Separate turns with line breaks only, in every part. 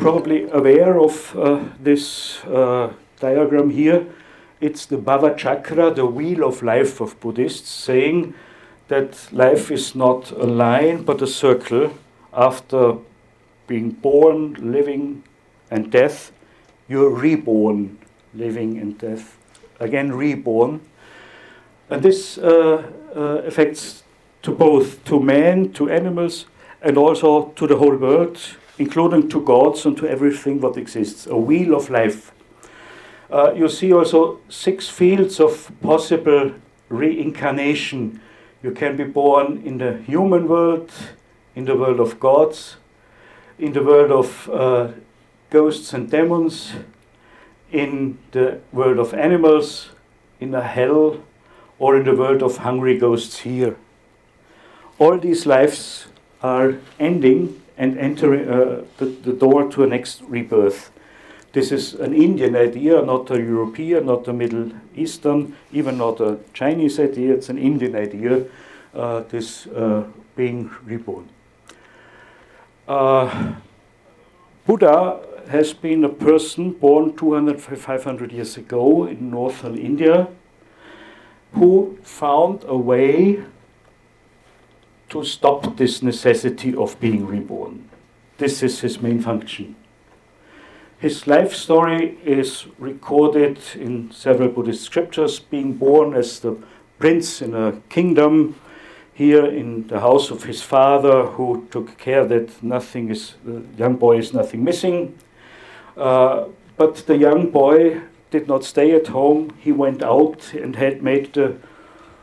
probably aware of this diagram here. It's the Bhava Chakra, the wheel of life of Buddhists, saying that life is not a line but a circle. After being born, living, and death, you're reborn, living and death, again reborn. And this affects to both, to man, to animals, and also to the whole world, including to gods and to everything that exists. A wheel of life. You see also 6 fields of possible reincarnation. You can be born in the human world, in the world of gods, in the world of ghosts and demons, in the world of animals, in a hell, or in the world of hungry ghosts here. All these lives are ending and entering the door to a next rebirth. This is an Indian idea, not a European, not a Middle Eastern, even not a Chinese idea. It's an Indian idea, this being reborn. Buddha has been a person born 500 years ago in northern India who found a way to stop this necessity of being reborn. This is his main function. His life story is recorded in several Buddhist scriptures, being born as the prince in a kingdom, here in the house of his father, who took care that the young boy is nothing missing. But the young boy did not stay at home. He went out and had made the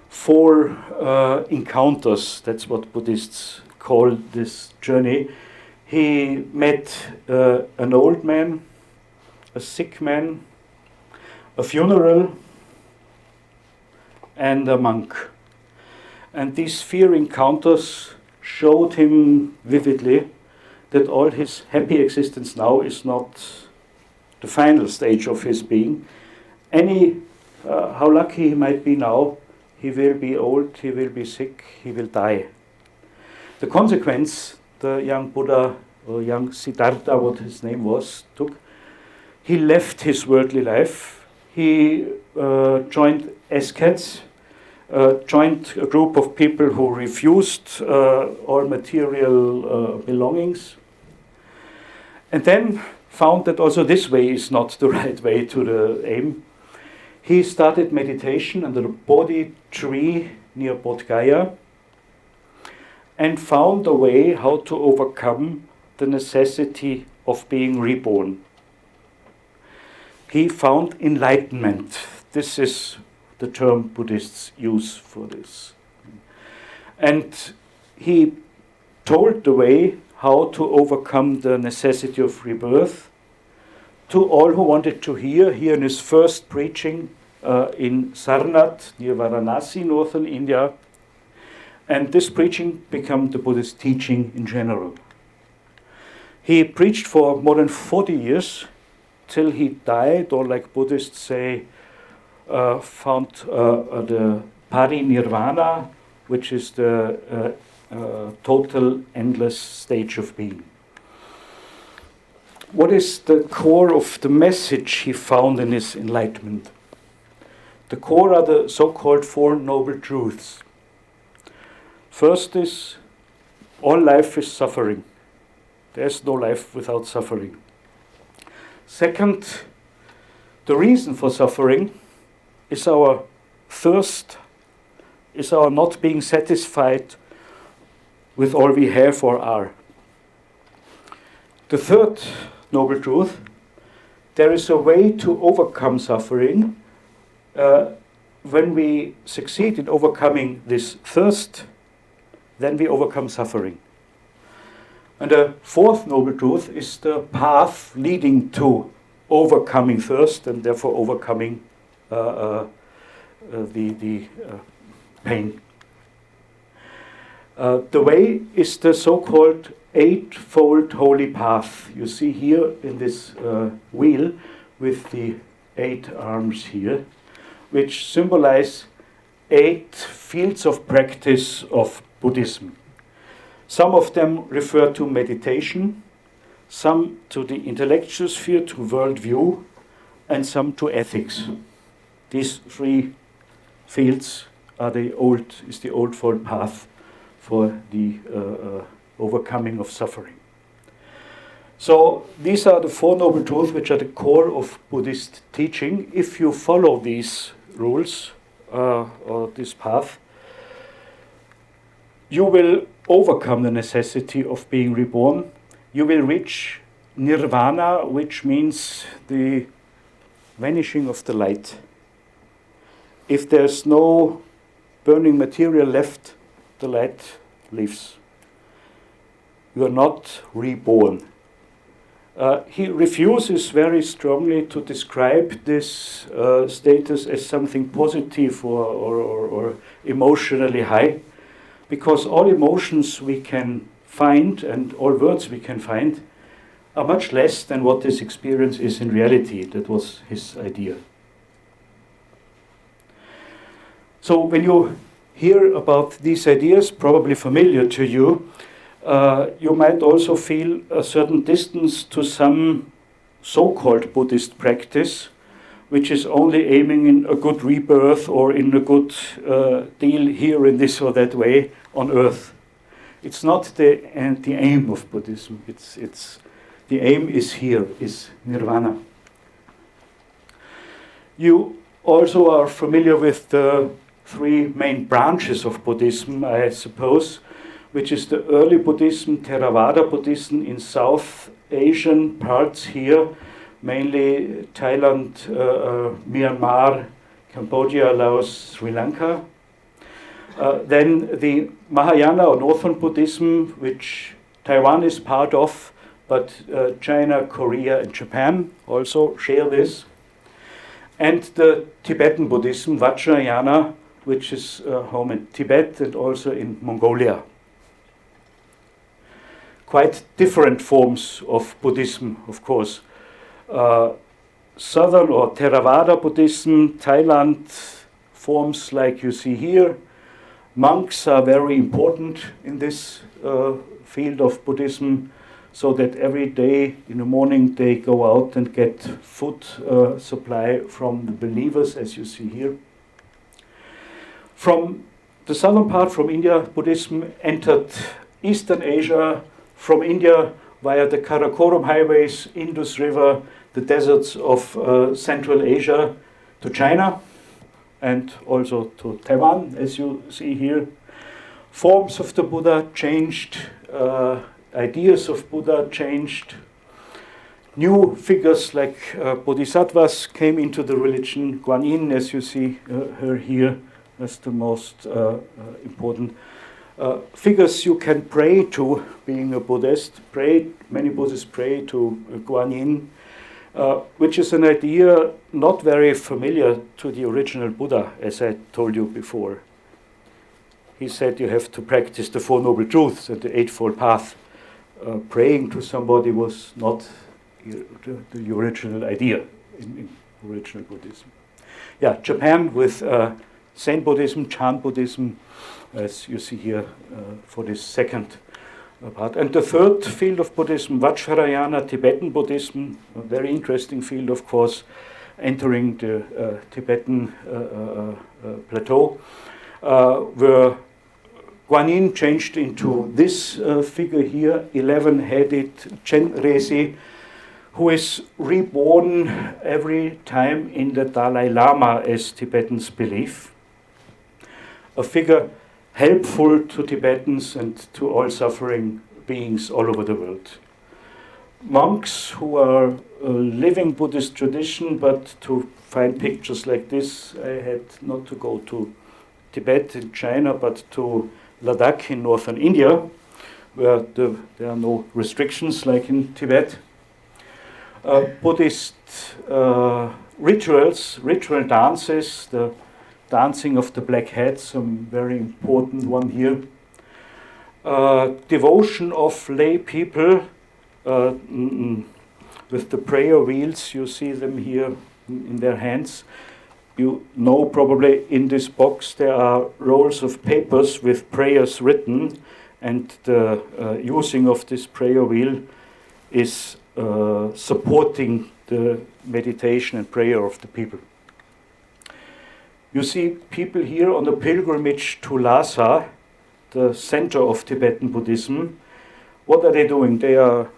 4 encounters. That's what Buddhists call this journey. He met an old man, a sick man, a funeral, and a monk. And these 4 encounters showed him vividly that all his happy existence now is not the final stage of his being. How lucky he might be now, he will be old, he will be sick, he will die. The consequence, the young Buddha, or young Siddhartha, what his name was, took, he left his worldly life. He joined ascets, joined a group of people who refused all material belongings, and then found that also this way is not the right way to the aim. He started meditation under the Bodhi tree near Bodh Gaya and found a way how to overcome the necessity of being reborn. He found enlightenment. This is the term Buddhists use for this. And he told the way how to overcome the necessity of rebirth to all who wanted to hear in his first preaching in Sarnath, near Varanasi, northern India. And this preaching became the Buddhist teaching in general. He preached for more than 40 years till he died, or like Buddhists say, found the parinirvana, which is the total endless stage of being. What is the core of the message he found in his enlightenment? The core are the so-called 4 noble truths. First is, all life is suffering. There's no life without suffering. Second, the reason for suffering is our thirst, is our not being satisfied with all we have or are. The third noble truth, there is a way to overcome suffering. When we succeed in overcoming this thirst, then we overcome suffering. And the fourth noble truth is the path leading to overcoming thirst and therefore overcoming the pain. The way is the so-called 8-fold holy path. You see here in this wheel with the 8 arms here, which symbolize 8 fields of practice of Buddhism. Some of them refer to meditation, some to the intellectual sphere, to worldview, and some to ethics. These three fields are the oldfold path for the overcoming of suffering. So these are the Four Noble Truths which are the core of Buddhist teaching. If you follow these rules or this path, you will overcome the necessity of being reborn. You will reach nirvana, which means the vanishing of the light. If there's no burning material left, the light leaves. You are not reborn. He refuses very strongly to describe this status as something positive or emotionally high, because all emotions we can find and all words we can find are much less than what this experience is in reality. That was his idea. So when you hear about these ideas, probably familiar to you, you might also feel a certain distance to some so-called Buddhist practice, which is only aiming in a good rebirth or in a good deal here in this or that way on earth. It's not the aim of Buddhism. It's the aim is here, is nirvana. You also are familiar with the three main branches of Buddhism, I suppose, which is the early Buddhism, Theravada Buddhism in South Asian parts here, mainly Thailand, Myanmar, Cambodia, Laos, Sri Lanka. Then the Mahayana or Northern Buddhism, which Taiwan is part of, but China, Korea, and Japan also share this. And the Tibetan Buddhism, Vajrayana, which is home in Tibet and also in Mongolia. Quite different forms of Buddhism, of course. Southern or Theravada Buddhism, Thailand, forms like you see here. Monks are very important in this field of Buddhism, so that every day in the morning they go out and get food supply from the believers, as you see here. From the southern part, from India, Buddhism entered Eastern Asia, from India via the Karakoram highways, Indus River, the deserts of Central Asia to China and also to Taiwan, as you see here. Forms of the Buddha changed, ideas of Buddha changed. New figures like bodhisattvas came into the religion. Guan Yin, as you see her here, as the most important. Figures you can pray to, being a Buddhist. Many Buddhists pray to Guan Yin, which is an idea not very familiar to the original Buddha, as I told you before. He said you have to practice the Four Noble Truths and the Eightfold Path. Praying to somebody was not the original idea in original Buddhism. Yeah, Japan with Zen Buddhism, Chan Buddhism, as you see here for this second part. And the third field of Buddhism, Vajrayana, Tibetan Buddhism, a very interesting field, of course, entering the Tibetan plateau, where Guan Yin changed into this figure here, 11-headed Chenrezig, who is reborn every time in the Dalai Lama, as Tibetans believe. A figure helpful to Tibetans and to all suffering beings all over the world. Monks who are living Buddhist tradition, but to find pictures like this, I had not to go to Tibet in China, but to Ladakh in northern India, where there are no restrictions like in Tibet. Buddhist ritual dances, the dancing of the black hat, some very important one here. Devotion of lay people with the prayer wheels, you see them here in their hands. You know probably in this box there are rolls of papers with prayers written, and the using of this prayer wheel is supporting the meditation and prayer of the people. You see people here on the pilgrimage to Lhasa, the center of Tibetan Buddhism. What are they doing? They are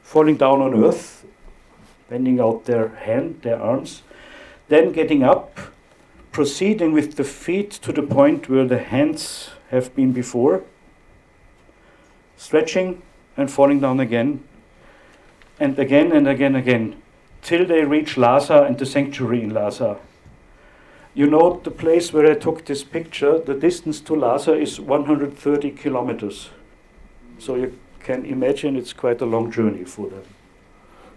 falling down on earth, bending out their arms, then getting up, proceeding with the feet to the point where the hands have been before, stretching and falling down again, and again and again, till they reach Lhasa and the sanctuary in Lhasa. You know the place where I took this picture, the distance to Lhasa is 130 kilometers. So you can imagine it's quite a long journey for them.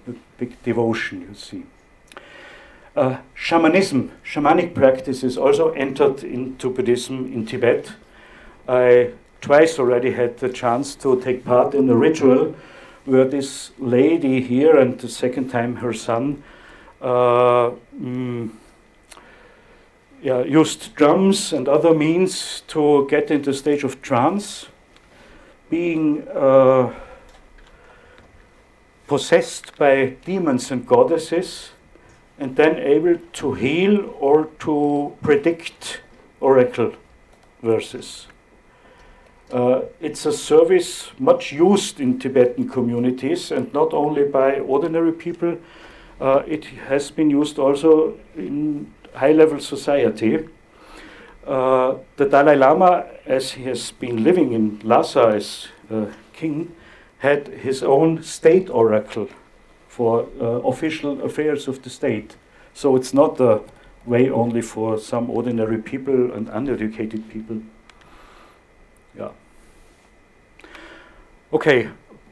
A big devotion, you see. Shamanism, shamanic practices also entered into Buddhism in Tibet. I twice already had the chance to take part in a ritual where this lady here, and the second time her son, used drums and other means to get into a stage of trance, being possessed by demons and goddesses, and then able to heal or to predict oracle verses. It's a service much used in Tibetan communities, and not only by ordinary people. It has been used also in high-level society. The Dalai Lama, as he has been living in Lhasa as king, had his own state oracle for official affairs of the state. So it's not a way only for some ordinary people and uneducated people. Yeah. Okay,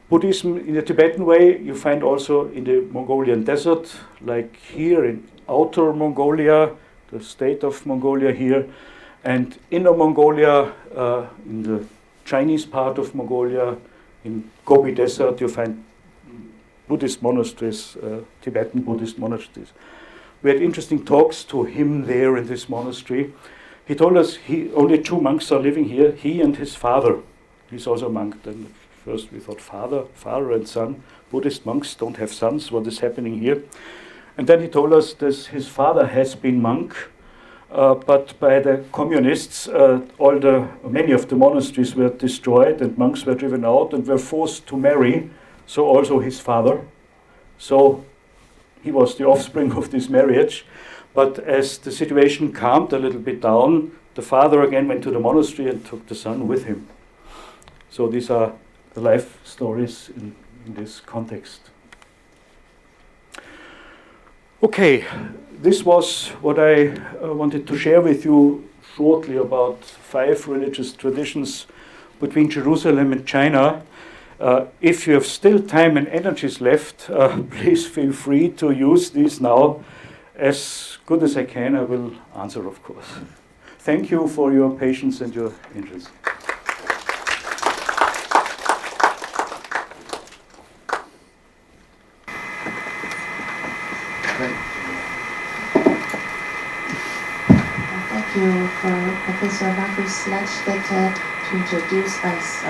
Buddhism in the Tibetan way you find also in the Mongolian desert, like here in Outer Mongolia, the state of Mongolia here, and Inner Mongolia, in the Chinese part of Mongolia, in Gobi Desert, you find Buddhist monasteries, Tibetan Buddhist monasteries. We had interesting talks to him there in this monastery. He told us only 2 monks are living here, he and his father. He's also a monk. Then first we thought father and son. Buddhist monks don't have sons. What is happening here? And then he told us that his father has been monk, but by the communists, many of the monasteries were destroyed and monks were driven out and were forced to marry. So also his father. So he was the offspring of this marriage. But as the situation calmed a little bit down, the father again went to the monastery and took the son with him. So these are the life stories in this context. Okay, this was what I wanted to share with you shortly about 5 religious traditions between Jerusalem and China. If you have still time and energies left, please feel free to use these now. As good as I can, I will answer, of course. Thank you for your patience and your interest.
Thank you for Professor Markus Ladstätter to introduce us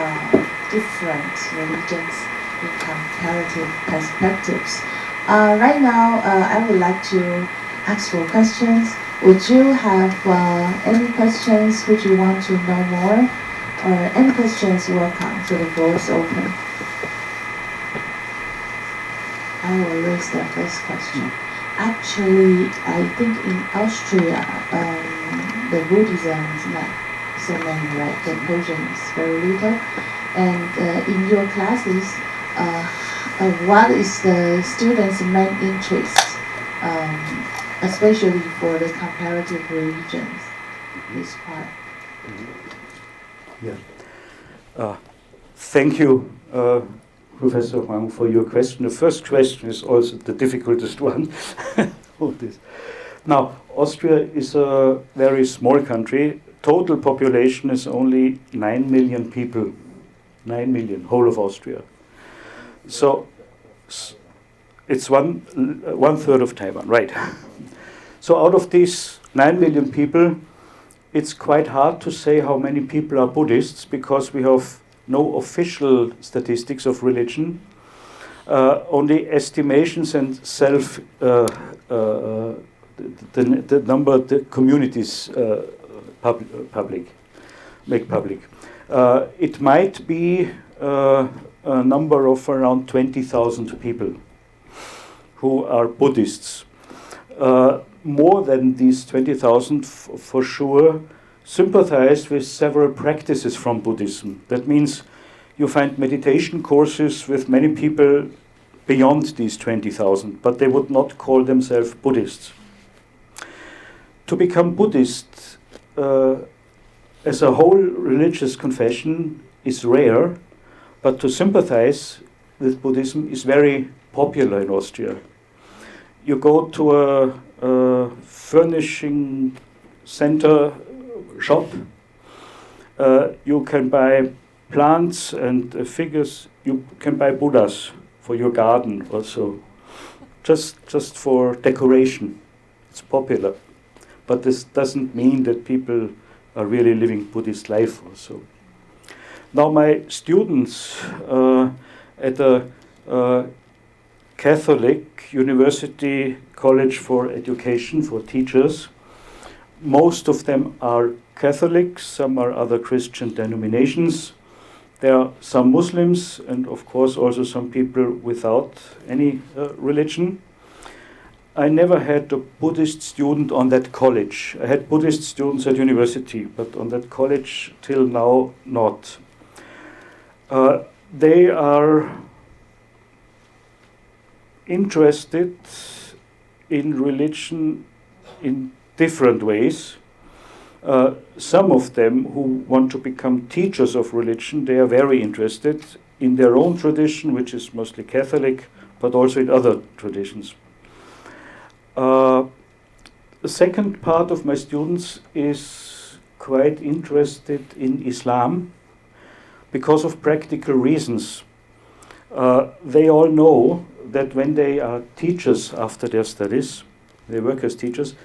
different religions in comparative perspectives. Right now, I would like to ask for questions. Would you have any questions which you want to know more? Or any questions, welcome. So the floor is open. I will raise the first question. Actually, I think in Austria, the Buddhism is not so many, right? The Persian is very little. And in your classes, what is the students' main interest, especially for the comparative religions, this part?
Yeah. Thank you, Professor Huang, for your question. The first question is also the difficultest one. Now, Austria is a very small country. Total population is only 9 million people. 9 million, whole of Austria. So it's one third of Taiwan, right? So out of these 9 million people, it's quite hard to say how many people are Buddhists because we have no official statistics of religion. only estimations and the number the communities make public. It might be a number of around 20,000 people who are Buddhists. More than these 20,000 for sure sympathize with several practices from Buddhism. That means you find meditation courses with many people beyond these 20,000, but they would not call themselves Buddhists. To become Buddhist as a whole religious confession is rare, but to sympathize with Buddhism is very popular in Austria. You go to a furnishing center shop, you can buy plants and figures, you can buy Buddhas for your garden also, just for decoration. It's popular. But this doesn't mean that people are really living Buddhist life also. Now my students at a Catholic University College for Education for teachers, most of them are Catholics, some are other Christian denominations. There are some Muslims and of course also some people without any religion. I never had a Buddhist student on that college. I had Buddhist students at university, but on that college till now not. They are interested in religion in different ways. Some of them who want to become teachers of religion, they are very interested in their own tradition, which is mostly Catholic, but also in other traditions. The second part of my students is quite interested in Islam because of practical reasons. They all know that when they are teachers after their studies, they work as teachers,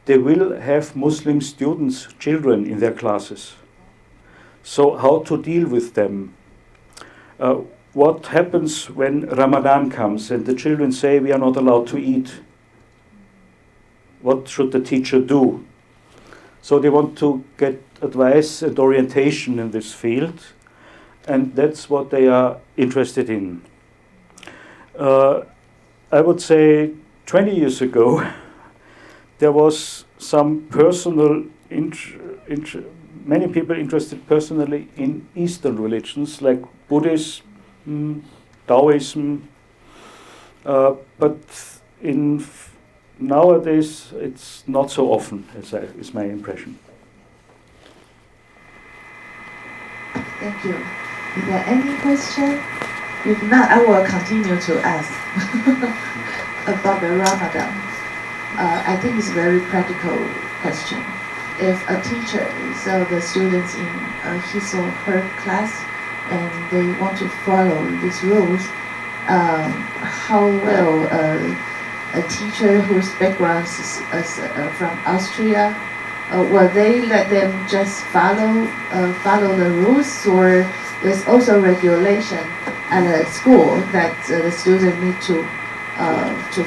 they will have Muslim students, children in their classes. So how to deal with them? What happens when Ramadan comes and the children say we are not allowed to eat? What should the teacher do? So they want to get advice and orientation in this field, and that's what they are interested in. I would say 20 years ago, there was some personal many people interested personally in Eastern religions like Buddhism, Taoism, but nowadays it's not so often, is my impression.
Thank you. Is there any question? If not, I will continue to ask about the Ramadan. I think it's a very practical question. If a teacher, so the students in his or her class, and they want to follow these rules, how will a teacher whose background is from Austria, will they let them just follow the rules, or there's also regulation at a school that the students need to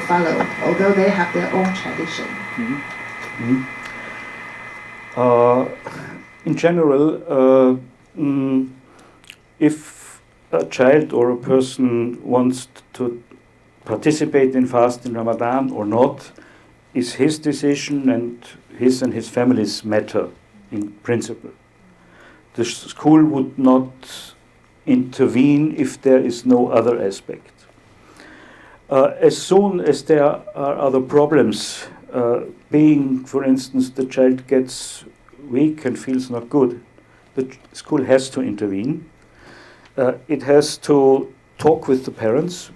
follow, although they have their own tradition?
Mm-hmm. In general, if a child or a person wants to participate in fast in Ramadan or not, is his decision and his family's matter in principle. The school would not intervene if there is no other aspect. As soon as there are other problems, being, for instance, the child gets weak and feels not good, the school has to intervene. It has to talk with the parents,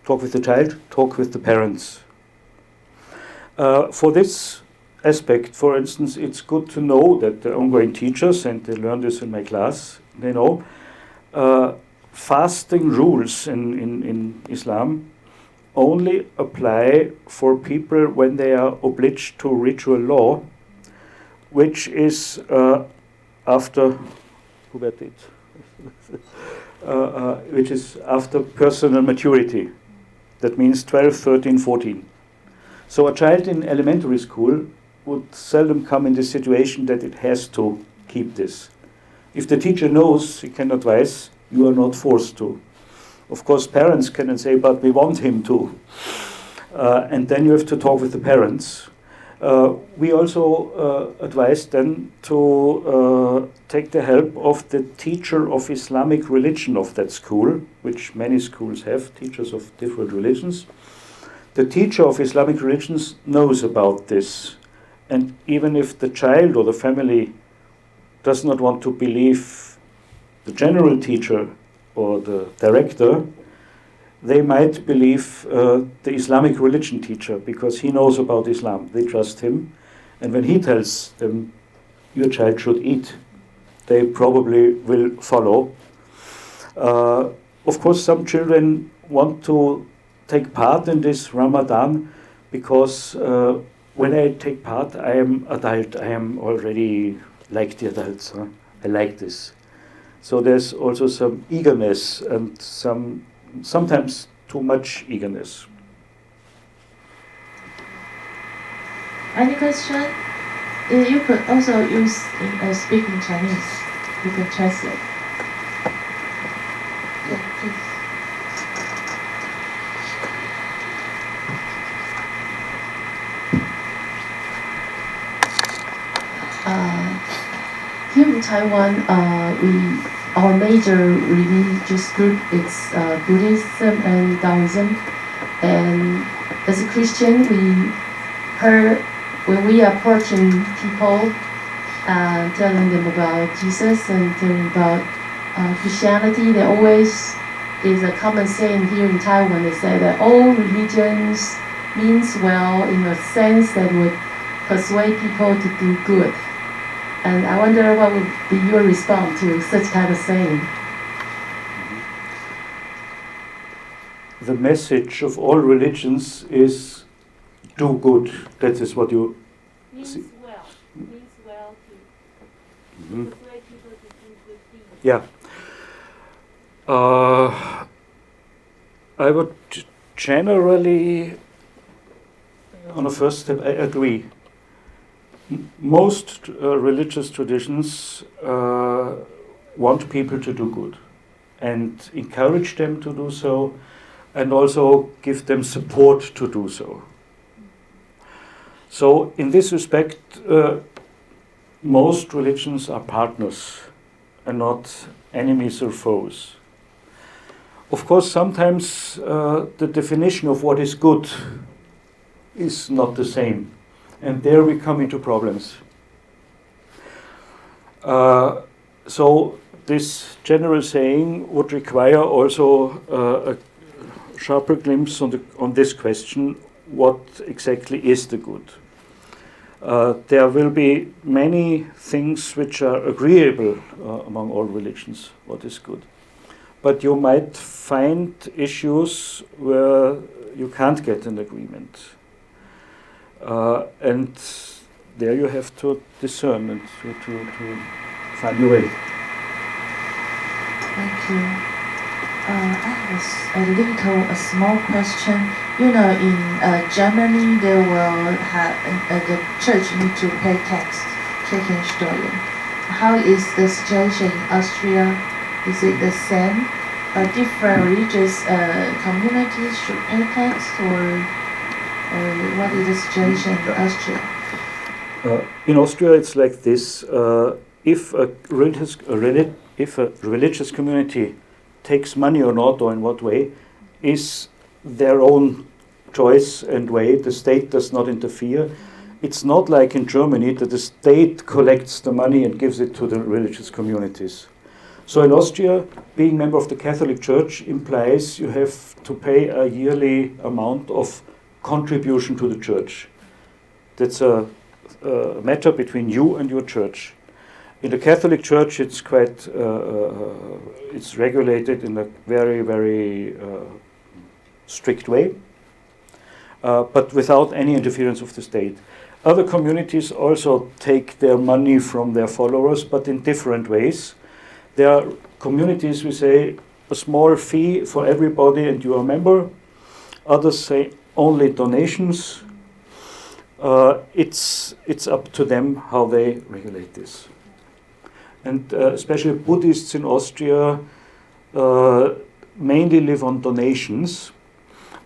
talk with the child, talk with the parents. For this aspect, for instance, it's good to know that the ongoing teachers, and they learn this in my class, they know fasting rules in Islam only apply for people when they are obliged to ritual law, which is after which is after personal maturity. That means 12, 13, 14. So a child in elementary school would seldom come in the situation that it has to keep this. If the teacher knows, he can advise, you are not forced to. Of course, parents can say, but we want him to. And then you have to talk with the parents. We also advise then to take the help of the teacher of Islamic religion of that school, which many schools have, teachers of different religions. The teacher of Islamic religions knows about this. And even if the child or the family does not want to believe the general teacher or the director, they might believe the Islamic religion teacher because he knows about Islam. They trust him. And when he tells them, your child should eat, they probably will follow. Of course, some children want to take part in this Ramadan because when I take part, I am adult. I am already like the adults. Huh? I like this. So there's also some eagerness and sometimes too much eagerness.
Any question? You could also use speak in Chinese. You can translate. Yeah, please. Here in Taiwan, our major religious group is Buddhism and Taoism. And as a Christian, we heard when we are approaching people, telling them about Jesus and telling about Christianity, there always is a common saying here in Taiwan. They say that all religions means well in a sense that would persuade people to do good. And I wonder what would be your response to such kind of saying?
The message of all religions is do good. That is what you
means well. Means well to persuade people to do good things.
Yeah. I would generally, on a first step, I agree. Most religious traditions want people to do good and encourage them to do so and also give them support to do so. So in this respect, most religions are partners and not enemies or foes. Of course, sometimes the definition of what is good is not the same. And there we come into problems. So this general saying would require also a sharper glimpse on this question, what exactly is the good? There will be many things which are agreeable among all religions, what is good. But you might find issues where you can't get an agreement. And there you have to discern and to find your way.
Thank you. I have a small question. You know, in Germany, they will have the church need to pay tax, Kirchensteuer. How is the situation in Austria? Is it the same? Different religious communities should pay tax, or what is the situation in Austria?
In Austria, it's like this: if a religious community takes money or not, or in what way, is their own choice and way. The state does not interfere. It's not like in Germany that the state collects the money and gives it to the religious communities. So in Austria, being member of the Catholic Church implies you have to pay a yearly amount of contribution to the church. That's a matter between you and your church. In the Catholic Church, it's quite it's regulated in a very, very strict way, but without any interference of the state. Other communities also take their money from their followers, but in different ways. There are communities, we say, a small fee for everybody and you are a member. Others say only donations. It's up to them how they regulate this. And especially Buddhists in Austria mainly live on donations,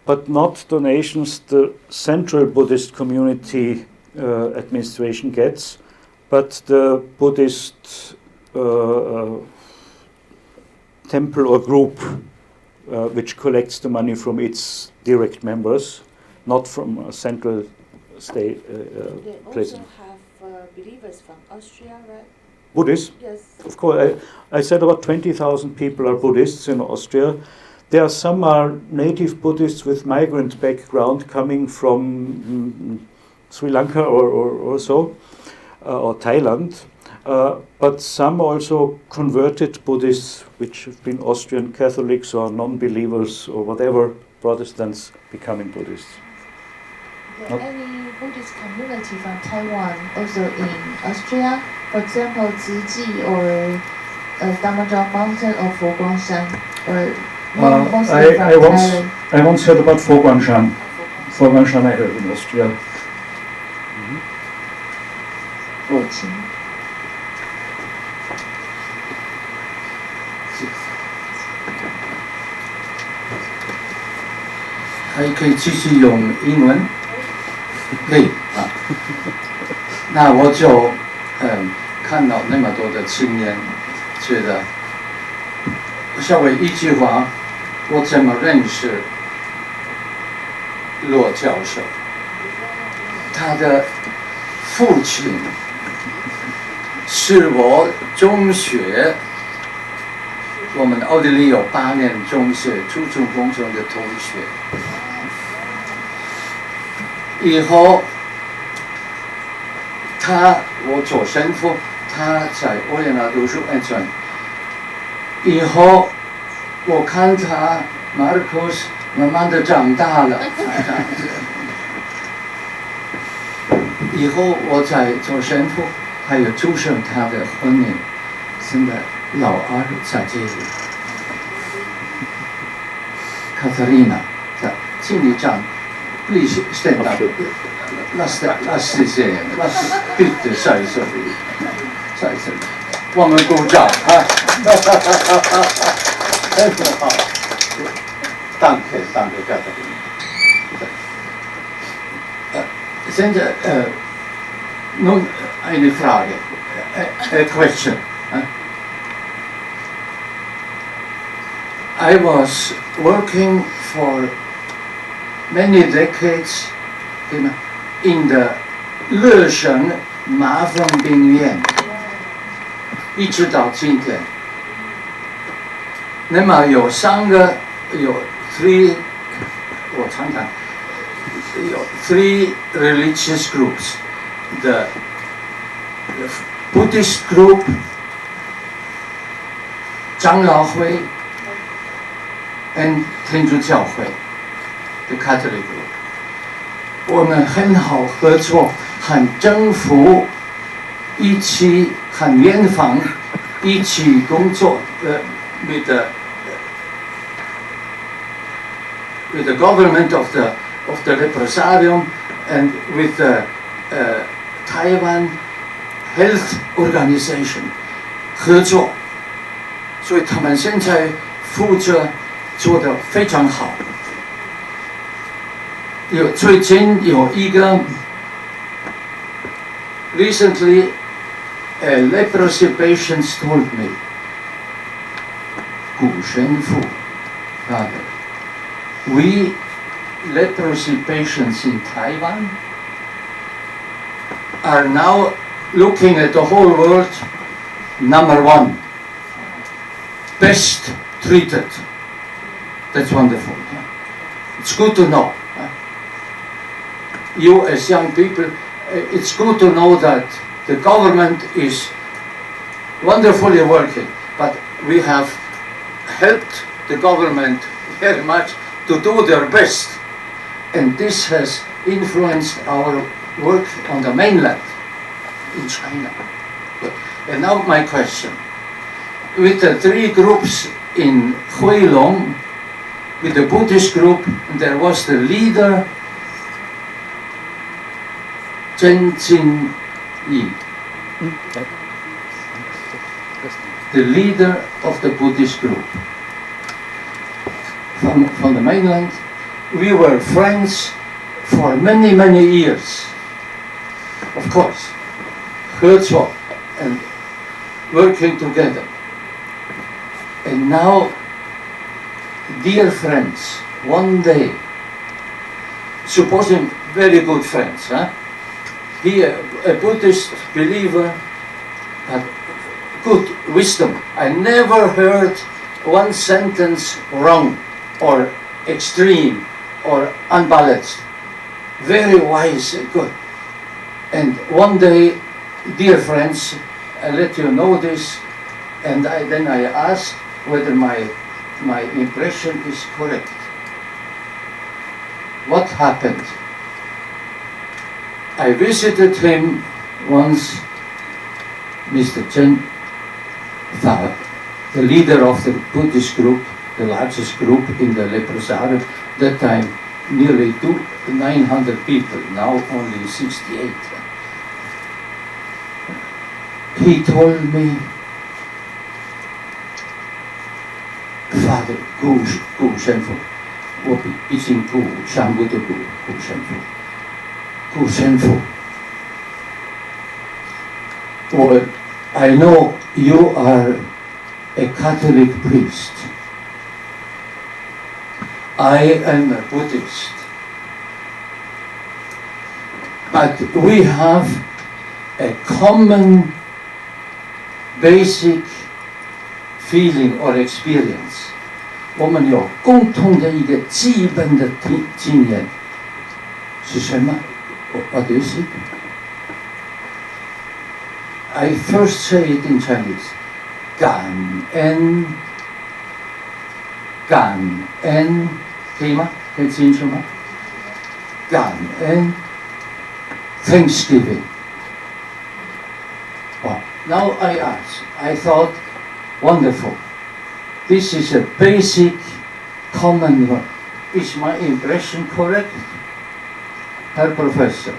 but not donations the central Buddhist community administration gets, but the Buddhist temple or group which collects the money from its direct members, not from a central state place.
They also have believers from Austria, right?
Buddhists?
Yes.
Of course, I said about 20,000 people are Buddhists in Austria. There are some are native Buddhists with migrant background coming from Sri Lanka or so, or Thailand. But some also converted Buddhists, which have been Austrian Catholics or non-believers or whatever, Protestants becoming Buddhists.
Is there any Buddhist community from Taiwan also in Austria? For example, Ziji or Damajang Mountain or Foguangshan? Or mostly from Thailand?
I once heard about Foguangshan. Foguangshan I heard in Austria.
Fuqing.
还可以继续用英文，可以啊。那我就看到那么多的青年，觉得稍微一句话，我怎么认识骆教授？他的父亲是我中学，我们奥地利有8年中学初中工程的同学。以后，我做神父，他在维也纳读书，以后，我看他 Markus 慢慢的长大了，以后我在做神父，还有祝圣他的婚姻，现在老二在这里，Katharina，请你站。Please stand up. Let's say, bitte säg så. 我们鼓掌啊！很好 ，danke Katharina。现在nun eine Frage, a question. I was working for many decades in the 乐神麻风病院，一直到今天。那么有3，我常常有3 religious groups: the Buddhist group, 长老会 and 天主教会。The Catholic group， 我们很好合作，和政府一起和联防一起工作。with the government of the Represarium and with the Taiwan Health Organization 合作，所以他们现在负责做得非常好。最近有一个 recently a leprosy patient told me 古神父 Father, we leprosy patients in Taiwan are now looking at the whole world number 1, best treated. That's wonderful. It's good to know. You as young people, it's good to know that the government is wonderfully working, but we have helped the government very much to do their best, and this has influenced our work on the mainland in China. And now my question, with the 3 groups in Huilong with the Buddhist group, and there was the leader, Chen Jin-yi, the leader of the Buddhist group. From the mainland, we were friends for many, many years. Of course, Herzog and working together. And now, dear friends, one day, supposing very good friends, huh? He a Buddhist believer, but good wisdom. I never heard one sentence wrong or extreme or unbalanced. Very wise and good. And one day, dear friends, I let you know this, and then I asked whether my impression is correct. What happened? I visited him once, Mr. Chen, the leader of the Buddhist group, the largest group in the Leprosario, that time nearly 900 people, now only 68. He told me, Father, 顾神父，我已经顾上部的顾神父，顾神父。I know you are a Catholic priest. I am a Buddhist. But we have a common basic feeling or experience. 我们有共同的一个基本的经验是什么？ What is it? I first say it in Chinese. 感恩，感恩，可以吗？可以清楚吗？感恩 ，Thanksgiving. Well, now I thought, wonderful. This is a basic common word. Is my impression correct, Herr Professor?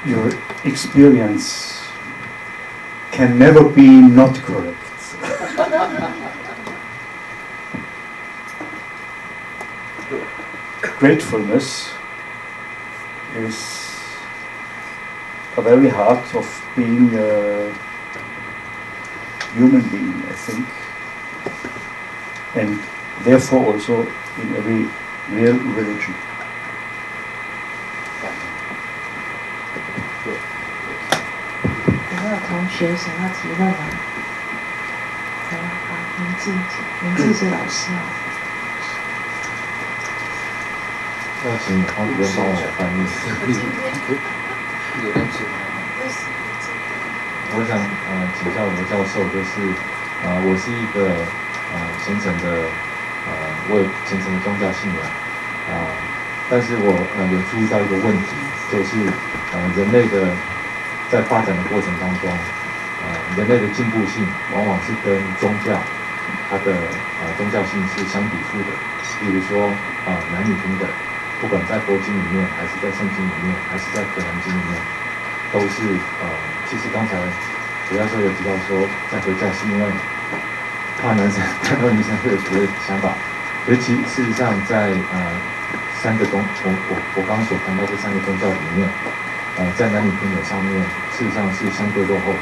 Your experience can never be not correct. Gratefulness is a very heart of being a human being, I think, and therefore also in every real religion.
有没有同学想要提问吗？好，明记是老师啊。
要请黄主任帮我翻译。我想请教我的教授，就是我是一个虔诚的我有虔诚的宗教信仰但是我有注意到一个问题，就是人类的在发展的过程当中，人类的进步性往往是跟宗教它的宗教性是相抵触的。比如说男女平等，不管在佛经里面，还是在圣经里面，还是在可兰经里面，都是其实刚才主教授有提到说，在回教是因为怕男生看到女生会有别的想法，所以事实上在三个我刚刚所谈到这三个宗教里面，在男女平等上面，事实上是相对落后的。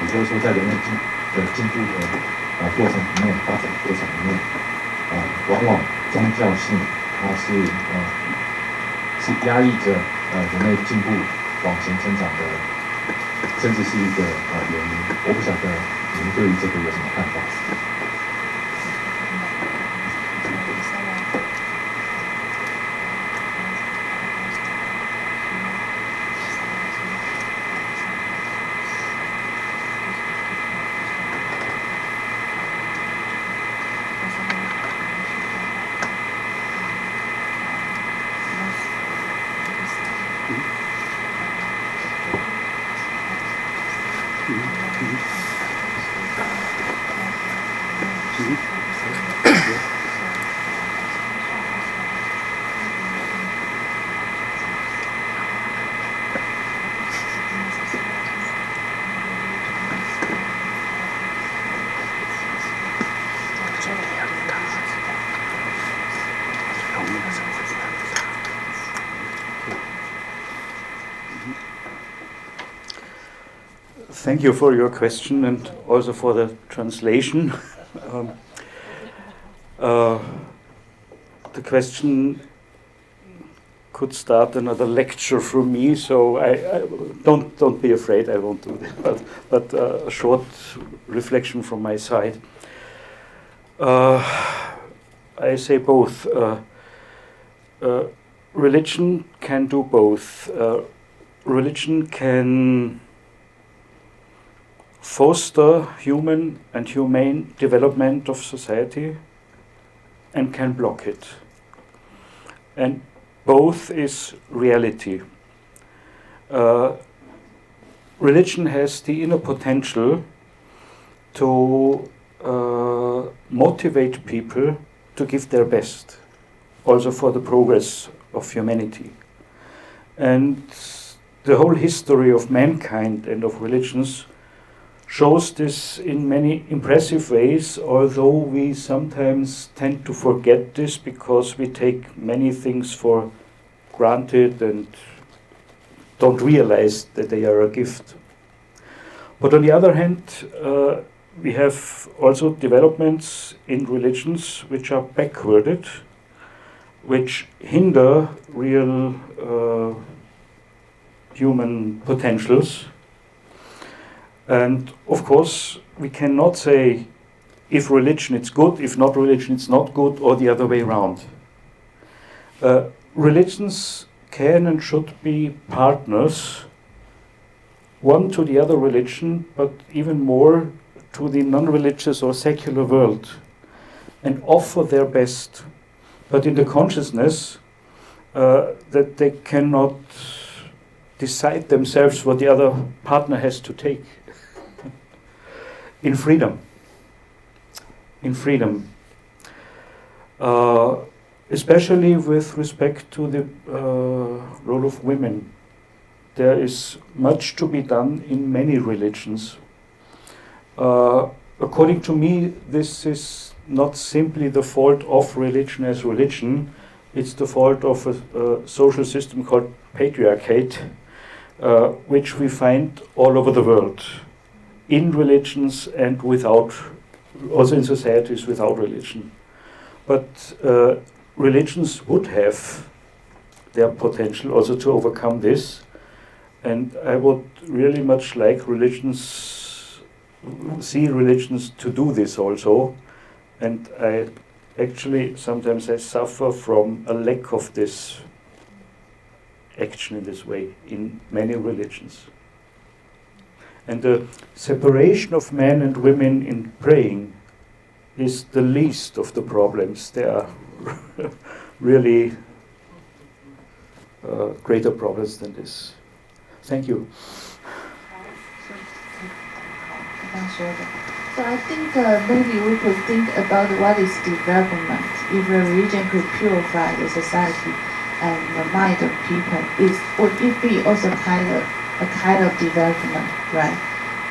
也就是说，在人类进步的过程里面，发展的过程里面，往往宗教性它是压抑着人类进步往前增长的，甚至是一个原因。我不晓得您对于这个有什么看法？
Thank you for your question and also for the translation. The question could start another lecture from me, so I don't be afraid, I won't do that. But a short reflection from my side. I say both. Religion can do both. Religion can foster human and humane development of society and can block it. And both is reality. Religion has the inner potential to motivate people to give their best, also for the progress of humanity. And the whole history of mankind and of religions shows this in many impressive ways, although we sometimes tend to forget this because we take many things for granted and don't realize that they are a gift. But on the other hand, we have also developments in religions which are backwarded, which hinder real human potentials. And of course, we cannot say if religion it's good, if not religion it's not good, or the other way around. Religions can and should be partners, one to the other religion, but even more to the non-religious or secular world, and offer their best, but in the consciousness that they cannot decide themselves what the other partner has to take. In freedom. In freedom. Especially with respect to the role of women. There is much to be done in many religions. According to me, this is not simply the fault of religion as religion, it's the fault of a social system called patriarchate, which we find all over the world, in religions and without, also in societies without religion. But religions would have their potential also to overcome this, and I would really much like see religions to do this also, and I actually sometimes I suffer from a lack of this action in this way in many religions. And the separation of men and women in praying is the least of the problems. There are really greater problems than this. Thank you.
So I think maybe we could think about what is development. If a religion could purify the society and the mind of people, would it be also a kind of development, right?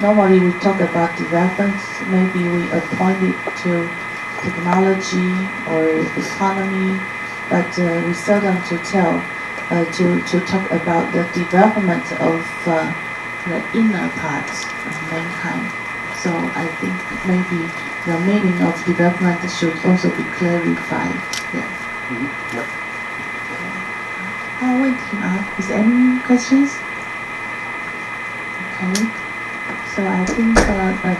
Normally we talk about development, maybe we appoint it to technology or economy, but we seldom to talk about the development of the inner parts of mankind. So I think maybe the meaning of development should also be clarified. Yeah. Is there any questions? Okay. So I think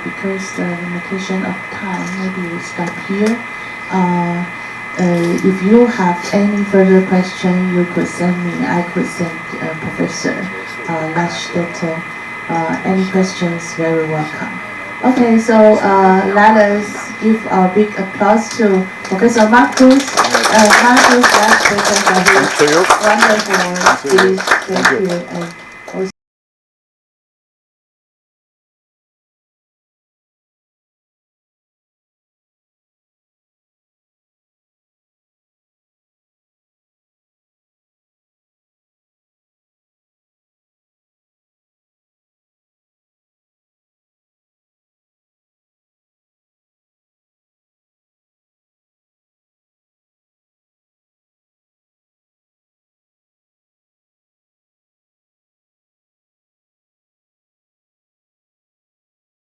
because the limitation of time, maybe we stop here. If you have any further question, you could send me. I could send Professor Ladstätter. Any questions, very welcome. Okay, so let us give a big applause to Professor Markus Ladstätter. Wonderful speech. Thank you.